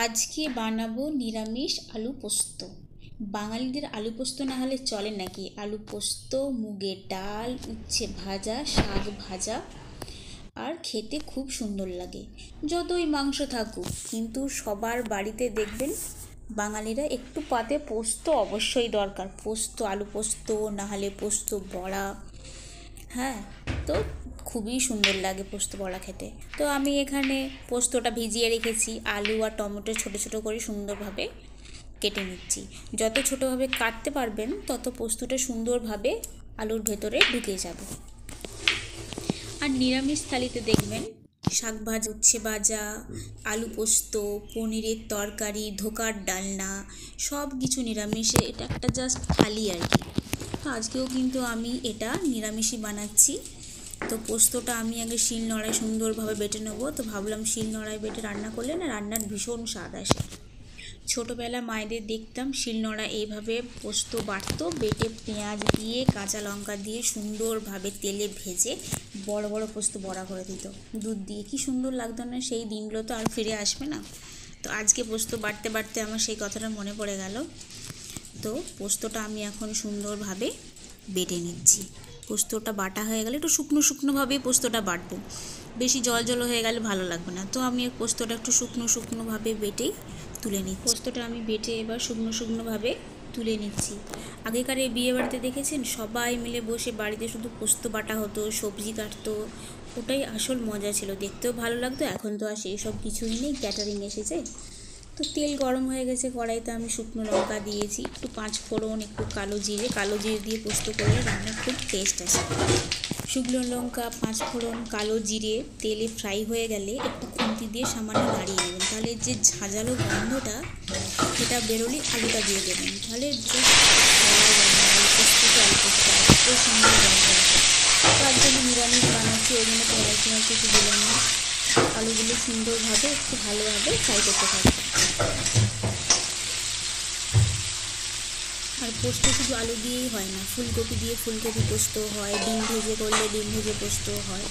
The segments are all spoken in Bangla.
আজকে বানাবো নিরামিষ আলু পোস্ত। বাঙালিদের আলু পোস্ত না হলে চলে নাকি? আলু পোস্ত, মুগের ডাল, উচ্ছে ভাজা, শাক ভাজা, আর খেতে খুব সুন্দর লাগে। যতই মাংস থাকুক, কিন্তু সবার বাড়িতে দেখবেন বাঙালিরা একটু পাতে পোস্ত অবশ্যই দরকার। পোস্ত, আলু পোস্ত, না হলে পোস্ত বড়া। হ্যাঁ, তো খুবই সুন্দর লাগে পোস্ত বড়া খেতে। তো আমি এখানে পোস্তটা ভিজিয়ে রেখেছি, আলু আর টমেটো ছোট ছোট করে সুন্দরভাবে কেটে নিচ্ছি। যত ছোটোভাবে কাটতে পারবেন তত পোস্তটা সুন্দরভাবে আলুর ভেতরে ঢুকে যাবে। আর নিরামিষ থালিতে দেখবেন শাক ভাজা, উচ্ছে ভাজা, আলু পোস্ত, পনিরের তরকারি, ধোকার ডালনা, সব কিছু নিরামিষে এটা একটা জাস্ট থালি আর কি। তো আজকেও কিন্তু আমি এটা নিরামিষই বানাচ্ছি। তো পোস্তটা আমি আগে শিল নোড়ায় সুন্দরভাবে বেটে নেবো। তো ভাবলাম শিল নোড়ায় বেটে রান্না করলে না রান্নার ভীষণ স্বাদ আসে। ছোটোবেলা মায়েদের দেখতাম শিলনোড়া এইভাবে পোস্ত বাটতো, বেটে পেঁয়াজ দিয়ে কাঁচা লঙ্কা দিয়ে সুন্দরভাবে তেলে ভেজে বড় বড় পোস্ত বড়া করে দিত দুধ দিয়ে। কি সুন্দর লাগতো না? সেই দিনগুলো তো আর ফিরে আসবে না। তো আজকে পোস্ত বাটতে বাটতে আমার সেই কথাটা মনে পড়ে গেল। তো পোস্তটা আমি এখন সুন্দরভাবে বেটে নিচ্ছি। পোস্তটা বাটা হয়ে গেলে একটু শুকনো শুকনোভাবেই পোস্তটা বাটবো, বেশি জল জল হয়ে গেলে ভালো লাগবে না। তো আমি পোস্তটা একটু শুকনো শুকনোভাবে বেটেই তুলে নিচ্ছি। পোস্তটা আমি বেটে এবার শুকনো শুকনোভাবে তুলে নিচ্ছি। আগেকার এই বিয়ে বাড়িতে দেখেছেন সবাই মিলে বসে বাড়িতে শুধু পোস্ত বাটা হতো, সবজি কাটতো, ওটাই আসল মজা ছিল, দেখতেও ভালো লাগতো। এখন তো আর সেই সব কিছুই নেই, ক্যাটারিং এসেছে। তো তেল গরম হয়ে গেছে, কড়াইতে আমি শুকনো লঙ্কা দিয়েছি, একটু পাঁচ ফোড়ন, একটু কালো জিরে দিয়ে পোস্ত করলে রান্নার খুব টেস্ট আসে। শুকনো লঙ্কা, পাঁচ ফোড়ন, কালো জিরে তেলে ফ্রাই হয়ে গেলে একটু খুন্তি দিয়ে সামান্য নাড়িয়ে নেবেন। তাহলে যে ঝাঁঝালো গন্ধটা সেটা বেরোলে আলুটা দিয়ে দেবেন, তাহলে এত সুন্দর গন্ধ আসে। তো আজকে আমি নিরামিষ বানাচ্ছি, ওই জন্য কড়াই কিছু দিলাম না। আলুগুলো সুন্দরভাবে একটু ভালোভাবে ফ্রাই করতে থাকবে। আর পোস্ত শুধু আলু দিয়েই হয় না, ফুলকপি দিয়ে ফুলকপি পোস্ত হয়, ডিম ভেজে করলে ডিম ভেজে পোস্ত হয়।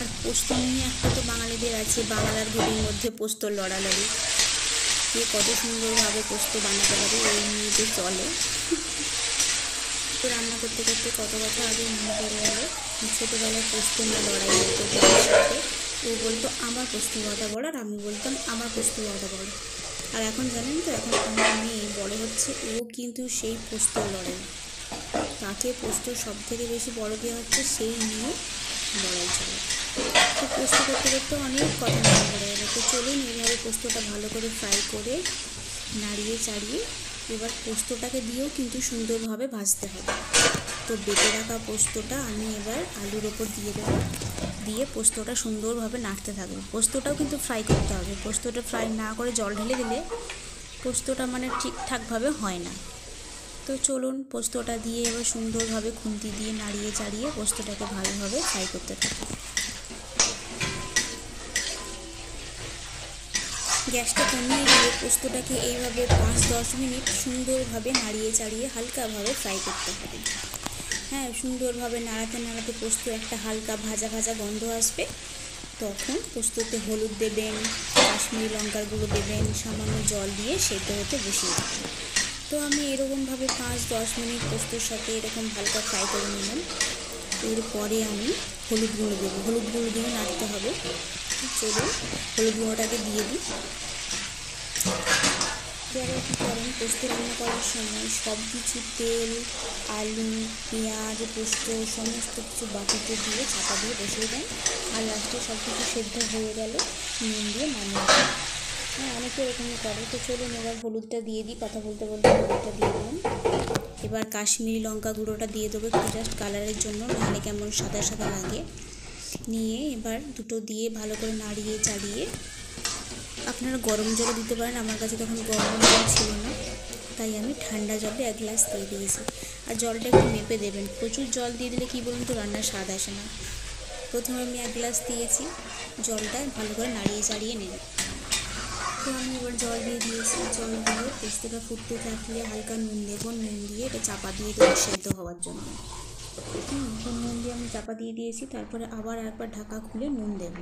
আর পোস্ত নিয়ে একটা তো বাঙালিদের আছে, বাংলার ঘটির মধ্যে পোস্ত লড়ালড়ি, কে কত সুন্দরভাবে পোস্ত বানাতে পারে ওই নিয়ে যে চলে। তো রান্না করতে করতে কত কথা আগে মনে পড়ে গেলো। ছোটোবেলায় পোস্ত নিয়ে লড়াই হতো বড়ার সাথে। ও বলতো আমার পোস্ত বড়াটা বড়, আর আমি বলতাম আমার পোস্ত বড়াটা বড়। আর এখন জানেন তো, এখন আমার মেয়ে বড় হচ্ছে, ও কিন্তু সেই পোস্ত লড়াই, তাকে পোস্ত সব থেকে বেশি বড় দেওয়া হচ্ছে, সেই নিয়ে লড়াই চলে। তো পোস্ত করতে করতে অনেক কথা মনে পড়ে গেলো। তো চলুন এইভাবে পোস্তটা ভালো করে ফ্রাই করে নাড়িয়ে চাড়িয়ে এবার পোস্তটাকে দিয়েও কিন্তু সুন্দরভাবে ভাজতে হবে। তো বেটে রাখা পোস্তটা আমি এবার আলুর ওপর দিয়ে দেবো, দিয়ে পোস্তটা সুন্দরভাবে নাড়তে থাকবো। পোস্তটাও কিন্তু ফ্রাই করতে হবে, পোস্তটা ফ্রাই না করে জল ঢেলে দিলে পোস্তটা মানে ঠিকঠাকভাবে হয় না। তো চলুন পোস্তটা দিয়ে এবার সুন্দরভাবে খুন্তি দিয়ে নাড়িয়ে চাড়িয়ে পোস্তটাকে ভালোভাবে ফ্রাই করতে থাকবো। গ্যাসটা কমিয়ে দিয়ে পোস্তটাকে এইভাবে 5-10 মিনিট সুন্দরভাবে নাড়িয়ে চাড়িয়ে হালকাভাবে ফ্রাই করতে হবে। হ্যাঁ, সুন্দরভাবে নাড়াতে নাড়াতে পোস্ত একটা হালকা ভাজা ভাজা গন্ধ আসবে। তখন পোস্ততে হলুদ দেবেন, কাশ্মীরি লঙ্কার গুঁড়ো দেবেন, সামান্য জল দিয়ে সেদ্ধ হতে বসিয়ে দেবেন। তো আমি এরকমভাবে 5-10 মিনিট পোস্তর সাথে এরকম হালকা ফ্রাই করে নিলাম। এরপরে আমি হলুদ গুঁড়ো দেবো, হলুদ গুঁড়ো দিয়ে নাড়তে হবে। চলুন হলুদ গুঁড়োটাকে দিয়ে দিই। যারা কী করেন, পোস্ত রান্না করার সময় সব কিছু তেল, আলু, পেঁয়াজ, পোস্ত সমস্ত কিছু বাটিতে দিয়ে চাপা দিয়ে বসিয়ে দেন, আর লাস্টে সব কিছু সেদ্ধ হয়ে গেলে নুন দিয়ে নামিয়ে দেন। হ্যাঁ, অনেকে এরকমই করে। তো চলুন এবার হলুদটা দিয়ে দিই, কথা বলতে বলতে হলুদটা দিয়ে দিলাম। এবার কাশ্মীরি লঙ্কা গুঁড়োটা দিয়ে দেবো একটু জাস্ট কালারের জন্য, নাহলে কেমন সাদা সাদা লাগে। নিয়ে এবার দুটো দিয়ে ভালো করে নাড়িয়ে চাড়িয়ে, আপনারা গরম জলে দিতে পারেন, আমার কাছে তখন গরম জল ছিল না, তাই আমি ঠান্ডা জলে 1 গ্লাস দিয়ে দিয়েছি। আর জলটা একটু মেপে দেবেন, প্রচুর জল দিয়ে দিলে কী বলুন তো রান্নার স্বাদ আসে না। প্রথমে আমি 1 গ্লাস দিয়েছি, জলটা ভালো করে নাড়িয়ে চাড়িয়ে নেব। তো আমি এবার জল দিয়ে দিয়েছি, জল দিয়ে পোস্তটা ফুটতে থাকলে হালকা নুন দেবো, নুন দিয়ে এটা চাপা দিয়ে দেবো সেদ্ধ হওয়ার জন্য। তো নুন দিয়ে আমি চাপা দিয়ে দিয়েছি, তারপরে আবার একবার ঢাকা খুলে নুন দেব।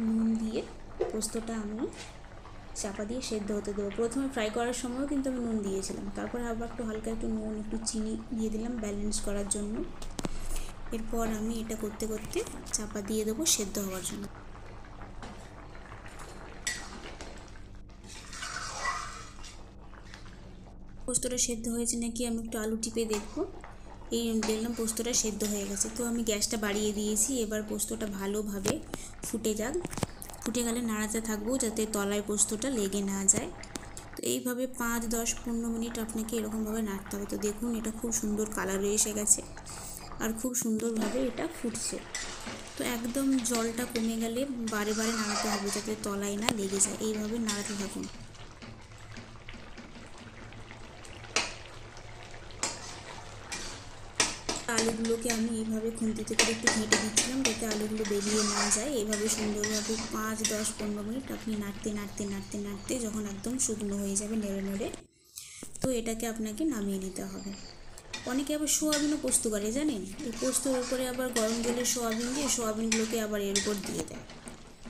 নুন দিয়ে পোস্তটা আমি চাপা দিয়ে সেদ্ধ হতে দেবো। প্রথমে ফ্রাই করার সময়ও কিন্তু আমি নুন দিয়েছিলাম, তারপরে আবার একটু হালকা একটু নুন একটু চিনি দিয়ে দিলাম ব্যালেন্স করার জন্য। এরপর আমি এটা করতে করতে চাপা দিয়ে দেবো সেদ্ধ হওয়ার জন্য। পোস্তটা সেদ্ধ হয়েছে নাকি আমি একটু আলু টিপে দেখবো। এই দেখলাম পোস্তটা সেদ্ধ হয়ে গেছে, তো আমি গ্যাসটা বাড়িয়ে দিয়েছি। এবার পোস্তটা ভালোভাবে ফুটে যাক, ফুটে গেলে নাড়াতে থাকবো যাতে তলায় পোস্তটা লেগে না যায়। তো এইভাবে 5-10-15 মিনিট আপনাকে এরকমভাবে নাড়তে হবে। তো দেখুন এটা খুব সুন্দর কালারে এসে গেছে আর খুব সুন্দরভাবে এটা ফুটছে। তো একদম জলটা কমে গেলে বারে বারে নাড়াতে হবে যাতে তলায় না লেগে যায়, এইভাবে নাড়াতে থাকুন। আলুগুলোকে আমি এইভাবে খুন্তিতে করে একটু ঘেঁটে দিচ্ছিলাম যাতে আলুগুলো বেরিয়ে না যায়। এইভাবে সুন্দরভাবে 5-10-15 মিনিট আপনি নাড়তে নাড়তে নাড়তে নাড়তে যখন একদম শুকনো হয়ে যাবে নেড়ে নেড়ে, তো এটাকে আপনাকে নামিয়ে নিতে হবে। অনেকে আবার সোয়াবিনও পোস্ত করে জানেন, এই পোস্তর উপরে আবার গরম জলে সোয়াবিন দিয়ে সোয়াবিনগুলোকে আবার এর উপর দিয়ে দেয়।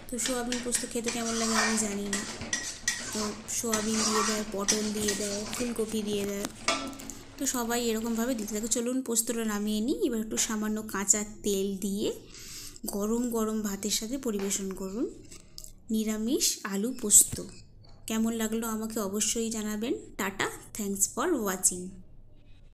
তো সোয়াবিন পোস্ত খেতে কেমন লাগে আমি জানি না, তো সোয়াবিন দিয়ে দেয়, পটল দিয়ে দেয়, ফুলকপি দিয়ে দেয়, তো সবাই এরকমভাবে দিতে থাকে। চলুন পোস্তটা নামিয়ে নিই। এবার একটু সামান্য কাঁচা তেল দিয়ে গরম গরম ভাতের সাথে পরিবেশন করুন নিরামিষ আলু পোস্ত। কেমন লাগলো আমাকে অবশ্যই জানাবেন। Tata, thanks for watching.